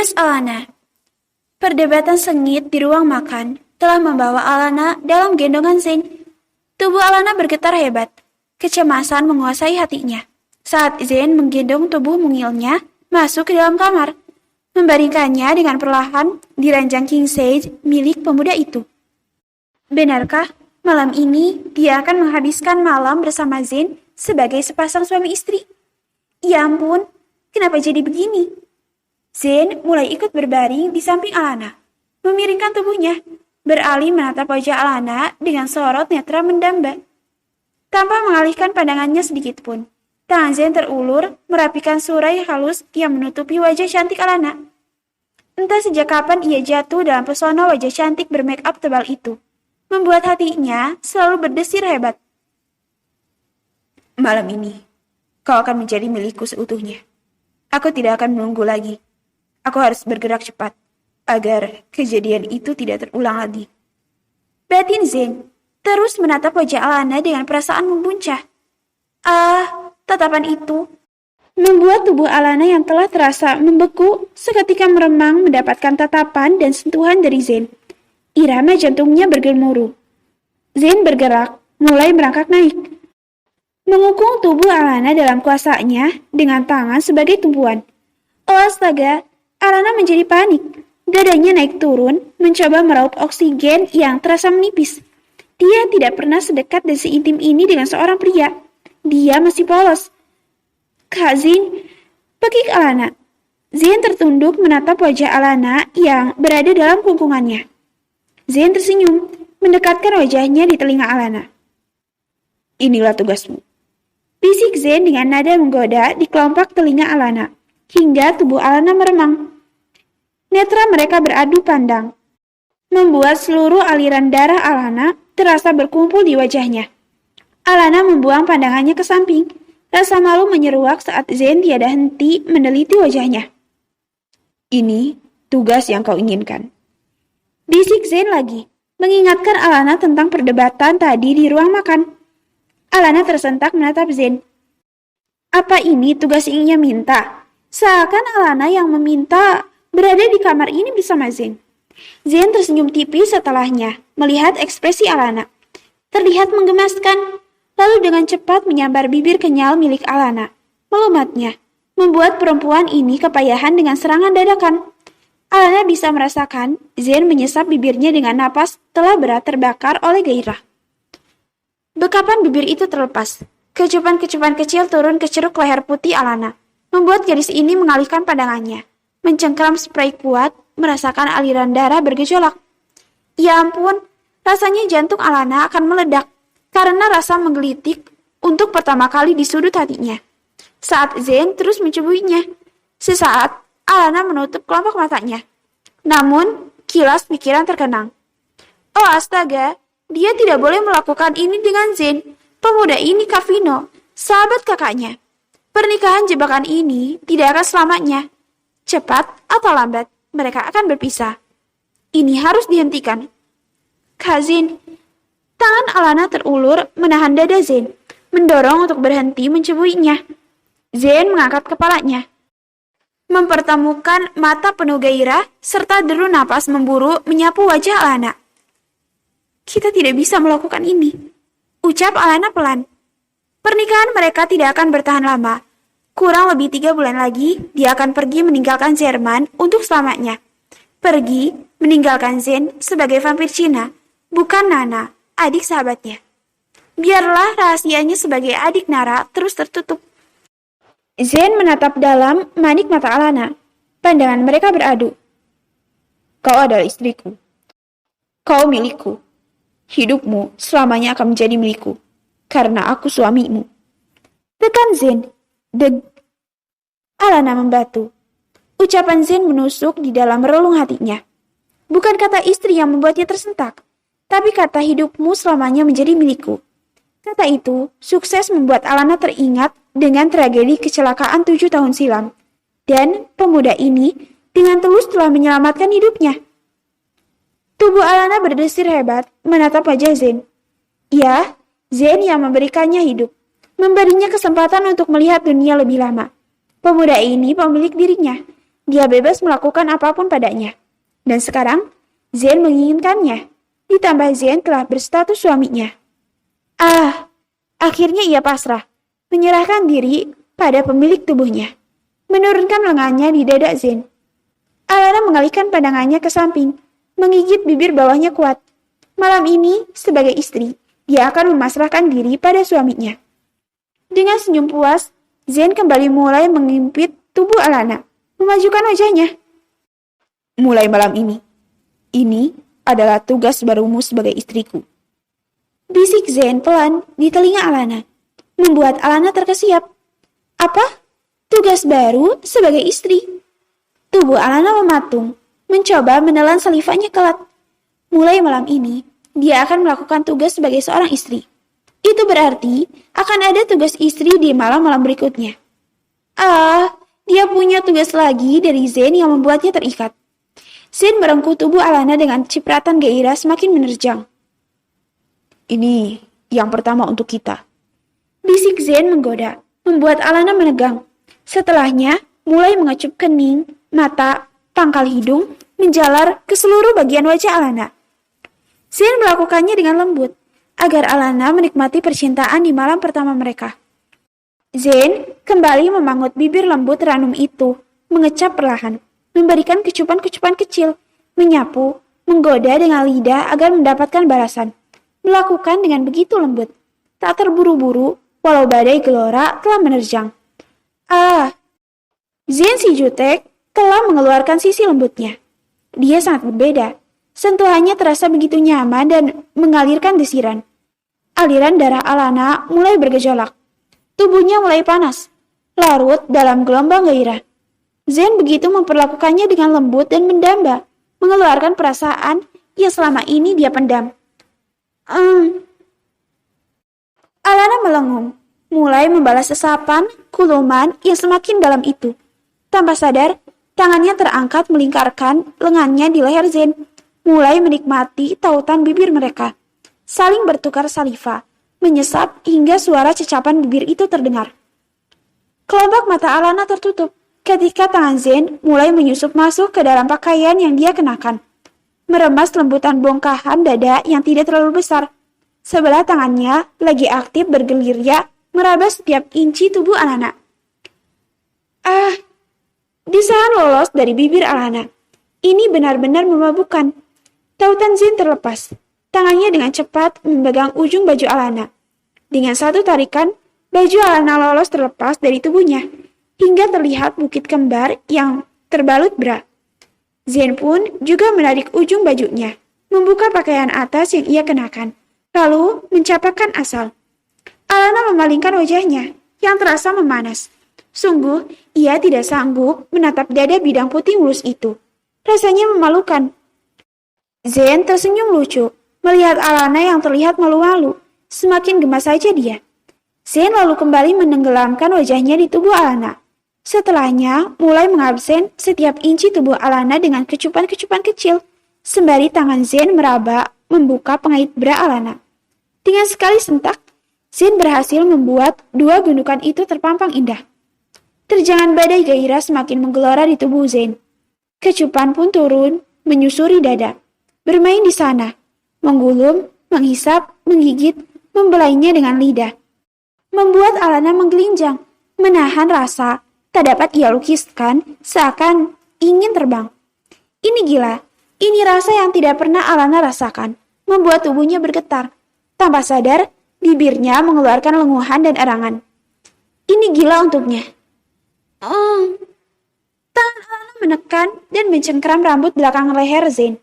Tugas Alana. Perdebatan sengit di ruang makan telah membawa Alana dalam gendongan Zain. Tubuh Alana bergetar hebat. Kecemasan menguasai hatinya saat Zain menggendong tubuh mungilnya masuk ke dalam kamar, membaringkannya dengan perlahan di ranjang king size milik pemuda itu. Benarkah malam ini dia akan menghabiskan malam bersama Zain sebagai sepasang suami istri? Ya ampun, kenapa jadi begini? Zain mulai ikut berbaring di samping Alana, memiringkan tubuhnya, beralih menatap wajah Alana dengan sorot netra mendamba. Tanpa mengalihkan pandangannya sedikit pun, tangan Zain terulur merapikan surai halus yang menutupi wajah cantik Alana. Entah sejak kapan ia jatuh dalam pesona wajah cantik bermake up tebal itu, membuat hatinya selalu berdesir hebat. Malam ini, kau akan menjadi milikku seutuhnya. Aku tidak akan menunggu lagi. Aku harus bergerak cepat, agar kejadian itu tidak terulang lagi. Batin Zain terus menatap wajah Alana dengan perasaan membuncah. Tatapan itu membuat tubuh Alana yang telah terasa membeku seketika meremang mendapatkan tatapan dan sentuhan dari Zain. Irama jantungnya bergemuruh. Zain bergerak, mulai merangkak naik, mengukung tubuh Alana dalam kuasanya dengan tangan sebagai tumpuan. Oh astaga, Alana menjadi panik. Dadanya naik turun, mencoba meraup oksigen yang terasa menipis. Dia tidak pernah sedekat dan seintim ini dengan seorang pria. Dia masih polos. Kak Zain, pekik Alana. Zain tertunduk menatap wajah Alana yang berada dalam kungkungannya. Zain tersenyum, mendekatkan wajahnya di telinga Alana. Inilah tugasmu. Bisik Zain dengan nada menggoda di kelopak telinga Alana, hingga tubuh Alana meremang. Netra mereka beradu pandang, membuat seluruh aliran darah Alana terasa berkumpul di wajahnya. Alana membuang pandangannya ke samping, rasa malu menyeruak saat Zain tiada henti meneliti wajahnya. Ini tugas yang kau inginkan. Bisik Zain lagi, mengingatkan Alana tentang perdebatan tadi di ruang makan. Alana tersentak menatap Zain. Apa ini tugas yang ia minta? Seakan Alana yang meminta berada di kamar ini bersama Zain. Zain tersenyum tipis setelahnya melihat ekspresi Alana. Terlihat menggemaskan, lalu dengan cepat menyambar bibir kenyal milik Alana. Melumatnya, membuat perempuan ini kepayahan dengan serangan dadakan. Alana bisa merasakan Zain menyesap bibirnya dengan napas telah berat terbakar oleh gairah. Bekapan bibir itu terlepas. Kecupan-kecupan kecil turun ke ceruk leher putih Alana, membuat gadis ini mengalihkan pandangannya. Mencengkram spray kuat, merasakan aliran darah bergejolak. Ya ampun, rasanya jantung Alana akan meledak karena rasa menggelitik untuk pertama kali di sudut hatinya. Saat Zain terus mencebuinya, sesaat Alana menutup kelopak matanya. Namun, kilas pikiran terkenang. Oh astaga, dia tidak boleh melakukan ini dengan Zain. Pemuda ini Kavino, sahabat kakaknya. Pernikahan jebakan ini tidak akan selamanya. Cepat atau lambat, mereka akan berpisah. Ini harus dihentikan. Kak Zain, tangan Alana terulur menahan dada Zain, mendorong untuk berhenti mencebuinya. Zain mengangkat kepalanya, mempertemukan mata penuh gairah serta deru napas memburu menyapu wajah Alana. Kita tidak bisa melakukan ini, ucap Alana pelan. Pernikahan mereka tidak akan bertahan lama. Kurang lebih 3 bulan lagi, dia akan pergi meninggalkan Jerman untuk selamanya. Pergi meninggalkan Zain sebagai vampir Cina, bukan Nana, adik sahabatnya. Biarlah rahasianya sebagai adik Nara terus tertutup. Zain menatap dalam manik mata Alana. Pandangan mereka beradu. Kau adalah istriku. Kau milikku. Hidupmu selamanya akan menjadi milikku, karena aku suamimu. Tekan Zain. Deg. Alana membatu. Ucapan Zain menusuk di dalam relung hatinya. Bukan kata istri yang membuatnya tersentak, tapi kata hidupmu selamanya menjadi milikku. Kata itu sukses membuat Alana teringat dengan tragedi kecelakaan 7 tahun silam. Dan pemuda ini dengan tulus telah menyelamatkan hidupnya. Tubuh Alana berdesir hebat menatap wajah Zain. Ya, Zain yang memberikannya hidup, memberinya kesempatan untuk melihat dunia lebih lama. Pemuda ini pemilik dirinya, Dia bebas melakukan apapun padanya. Dan sekarang, Zen menginginkannya. Ditambah Zen telah berstatus suaminya. Akhirnya ia pasrah, menyerahkan diri pada pemilik tubuhnya. Menurunkan lengannya di dada Zen. Alana mengalihkan pandangannya ke samping, menggigit bibir bawahnya kuat. Malam ini, sebagai istri, dia akan memasrahkan diri pada suaminya. Dengan senyum puas, Zen kembali mulai mengimpit tubuh Alana, memajukan wajahnya. Mulai malam ini adalah tugas barumu sebagai istriku. Bisik Zen pelan di telinga Alana, membuat Alana terkesiap. Apa? Tugas baru sebagai istri? Tubuh Alana mematung, mencoba menelan salivanya kelak. Mulai malam ini, dia akan melakukan tugas sebagai seorang istri. Itu berarti akan ada tugas istri di malam-malam berikutnya. Dia punya tugas lagi dari Zen yang membuatnya terikat. Zen merengkuh tubuh Alana dengan cipratan gairah semakin menerjang. Ini yang pertama untuk kita. Bisik Zen menggoda, membuat Alana menegang. Setelahnya, mulai mengecup kening, mata, pangkal hidung, menjalar ke seluruh bagian wajah Alana. Zen melakukannya dengan lembut, agar Alana menikmati percintaan di malam pertama mereka. Zen kembali memangut bibir lembut ranum itu, mengecap perlahan, memberikan kecupan-kecupan kecil, menyapu, menggoda dengan lidah agar mendapatkan balasan. Melakukan dengan begitu lembut, tak terburu-buru, walau badai gelora telah menerjang. Zen si jutek telah mengeluarkan sisi lembutnya. Dia sangat berbeda. Sentuhannya terasa begitu nyaman dan mengalirkan desiran. Aliran darah Alana mulai bergejolak. Tubuhnya mulai panas, larut dalam gelombang gairah. Zen begitu memperlakukannya dengan lembut dan mendamba, mengeluarkan perasaan yang selama ini dia pendam. Alana melengung, mulai membalas sesapan, kuluman yang semakin dalam itu. Tanpa sadar, tangannya terangkat melingkarkan lengannya di leher Zen, mulai menikmati tautan bibir mereka. Saling bertukar saliva, menyesap hingga suara cecapan bibir itu terdengar. Kelopak mata Alana tertutup ketika tangan Zen mulai menyusup masuk ke dalam pakaian yang dia kenakan, meremas lembutan bongkahan dada yang tidak terlalu besar. Sebelah tangannya lagi aktif bergelirya meraba setiap inci tubuh Alana. Desahan lolos dari bibir Alana. Ini benar-benar memabukkan. Tautan Zen terlepas. Tangannya dengan cepat memegang ujung baju Alana. Dengan satu tarikan, baju Alana lolos terlepas dari tubuhnya, hingga terlihat bukit kembar yang terbalut bra. Zen pun juga menarik ujung bajunya, membuka pakaian atas yang ia kenakan, lalu mencapakkan asal. Alana memalingkan wajahnya, yang terasa memanas. Sungguh, ia tidak sanggup menatap dada bidang putih mulus itu. Rasanya memalukan. Zen tersenyum lucu, melihat Alana yang terlihat malu-malu. Semakin gemas saja dia. Zen lalu kembali menenggelamkan wajahnya di tubuh Alana. Setelahnya, mulai mengabsen setiap inci tubuh Alana dengan kecupan-kecupan kecil, sembari tangan Zen meraba membuka pengait bra Alana. Dengan sekali sentak, Zen berhasil membuat dua gundukan itu terpampang indah. Terjangan badai gairah semakin menggelora di tubuh Zen. Kecupan pun turun, menyusuri dada. Bermain di sana, menggulung, menghisap, menggigit, membelainya dengan lidah. Membuat Alana menggelinjang, menahan rasa, tak dapat ia lukiskan, seakan ingin terbang. Ini gila, ini rasa yang tidak pernah Alana rasakan, membuat tubuhnya bergetar. Tanpa sadar, bibirnya mengeluarkan lenguhan dan erangan. Ini gila untuknya. Tangan Alana menekan dan mencengkeram rambut belakang leher Zen,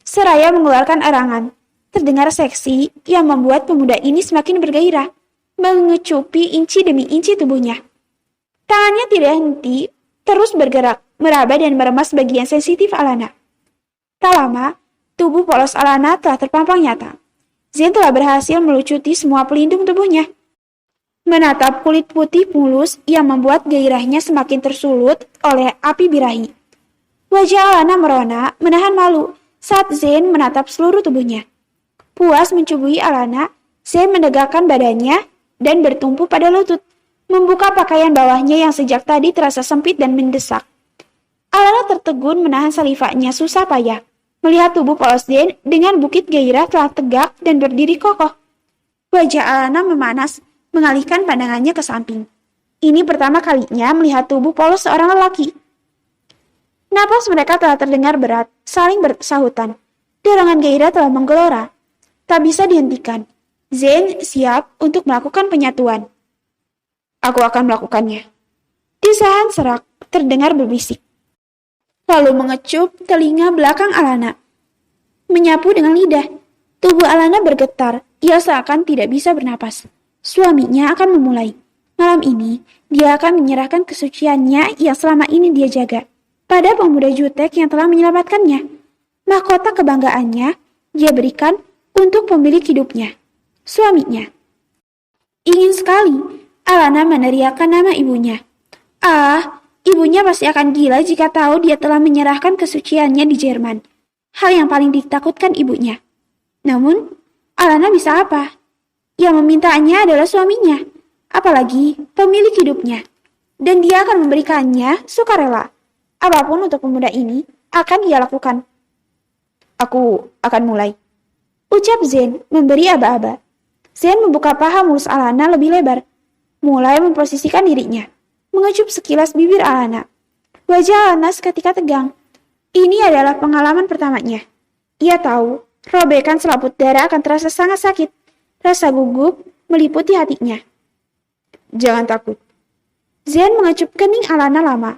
seraya mengeluarkan erangan. Terdengar seksi yang membuat pemuda ini semakin bergairah, mengecupi inci demi inci tubuhnya. Tangannya tidak henti, terus bergerak, meraba dan meremas bagian sensitif Alana. Tak lama, tubuh polos Alana telah terpampang nyata. Zen telah berhasil melucuti semua pelindung tubuhnya. Menatap kulit putih mulus yang membuat gairahnya semakin tersulut oleh api birahi. Wajah Alana merona, menahan malu saat Zen menatap seluruh tubuhnya. Puas mencubui Alana, Zen menegakkan badannya dan bertumpu pada lutut, membuka pakaian bawahnya yang sejak tadi terasa sempit dan mendesak. Alana tertegun menahan salivanya susah payah. Melihat tubuh polos Zen dengan bukit gairah telah tegak dan berdiri kokoh. Wajah Alana memanas, mengalihkan pandangannya ke samping. Ini pertama kalinya melihat tubuh polos seorang lelaki. Napas mereka telah terdengar berat, saling bersahutan. Dorongan gairah telah menggelora. Tak bisa dihentikan. Zen siap untuk melakukan penyatuan. Aku akan melakukannya. Desahan serak terdengar berbisik. Lalu mengecup telinga belakang Alana. Menyapu dengan lidah. Tubuh Alana bergetar. Ia seakan tidak bisa bernapas. Suaminya akan memulai. Malam ini, dia akan menyerahkan kesuciannya yang selama ini dia jaga pada pemuda jutek yang telah menyelamatkannya. Mahkota kebanggaannya dia berikan untuk pemilik hidupnya, suaminya. Ingin sekali Alana meneriakkan nama ibunya. Ibunya pasti akan gila jika tahu dia telah menyerahkan kesuciannya di Jerman. Hal yang paling ditakutkan ibunya. Namun, Alana bisa apa? Yang memintanya adalah suaminya, apalagi pemilik hidupnya. Dan dia akan memberikannya sukarela. Apapun untuk pemuda ini akan dia lakukan. Aku akan mulai. Ucap Zen memberi aba-aba. Zen membuka paha mulus Alana lebih lebar. Mulai memposisikan dirinya. Mengecup sekilas bibir Alana. Wajah Alana seketika tegang. Ini adalah pengalaman pertamanya. Ia tahu, robekan selaput darah akan terasa sangat sakit. Rasa gugup meliputi hatinya. Jangan takut. Zen mengecup kening Alana lama.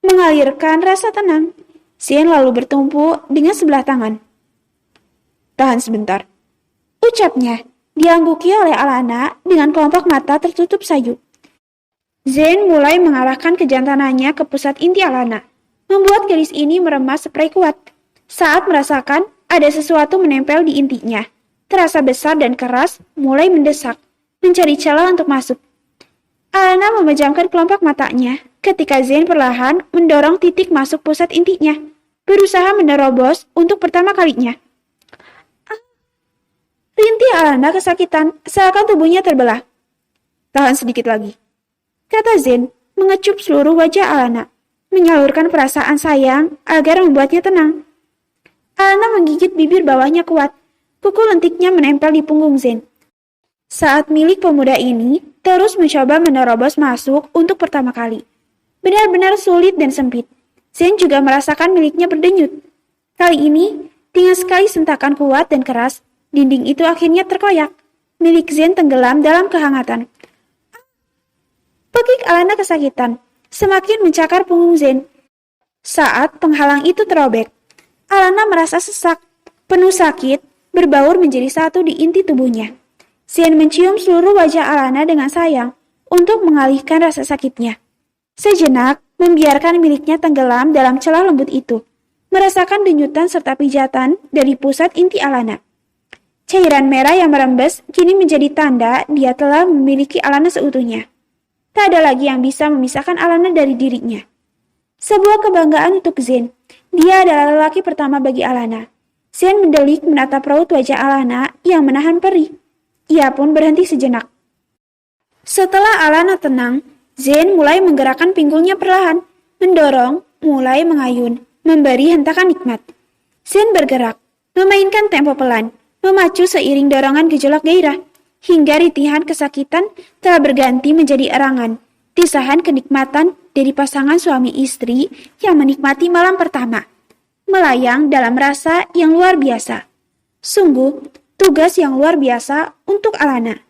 Mengalirkan rasa tenang. Zen lalu bertumpu dengan sebelah tangan. Tahan sebentar. Ucapnya diangguki oleh Alana dengan kelompok mata tertutup sayu. Zen mulai mengarahkan kejantanannya ke pusat inti Alana, membuat garis ini meremas spray kuat. Saat merasakan ada sesuatu menempel di intinya, terasa besar dan keras, mulai mendesak, mencari celah untuk masuk. Alana memejamkan kelompok matanya ketika Zen perlahan mendorong titik masuk pusat intinya, berusaha menerobos untuk pertama kalinya. Rintih Alana kesakitan, seakan tubuhnya terbelah. Tahan sedikit lagi, kata Zen, mengecup seluruh wajah Alana, menyalurkan perasaan sayang agar membuatnya tenang. Alana menggigit bibir bawahnya kuat, kuku lentiknya menempel di punggung Zen. Saat milik pemuda ini terus mencoba menerobos masuk untuk pertama kali. Benar-benar sulit dan sempit. Zen juga merasakan miliknya berdenyut. Kali ini, dengan sekali sentakan kuat dan keras, dinding itu akhirnya terkoyak. Milik Zen tenggelam dalam kehangatan. Pekik Alana kesakitan, semakin mencakar punggung Zen. Saat penghalang itu terobek, Alana merasa sesak, penuh sakit, berbaur menjadi satu di inti tubuhnya. Zen mencium seluruh wajah Alana dengan sayang untuk mengalihkan rasa sakitnya. Sejenak, membiarkan miliknya tenggelam dalam celah lembut itu, merasakan denyutan serta pijatan dari pusat inti Alana. Cairan merah yang merembes kini menjadi tanda dia telah memiliki Alana seutuhnya. Tak ada lagi yang bisa memisahkan Alana dari dirinya. Sebuah kebanggaan untuk Zen. Dia adalah lelaki pertama bagi Alana. Zen mendelik menatap raut wajah Alana yang menahan perih. Ia pun berhenti sejenak. Setelah Alana tenang, Zen mulai menggerakkan pinggulnya perlahan, mendorong, mulai mengayun, memberi hentakan nikmat. Zen bergerak, memainkan tempo pelan, memacu seiring dorongan gejolak gairah. Hingga ritihan kesakitan telah berganti menjadi erangan, desahan kenikmatan dari pasangan suami istri yang menikmati malam pertama, melayang dalam rasa yang luar biasa. Sungguh, tugas yang luar biasa untuk Alana.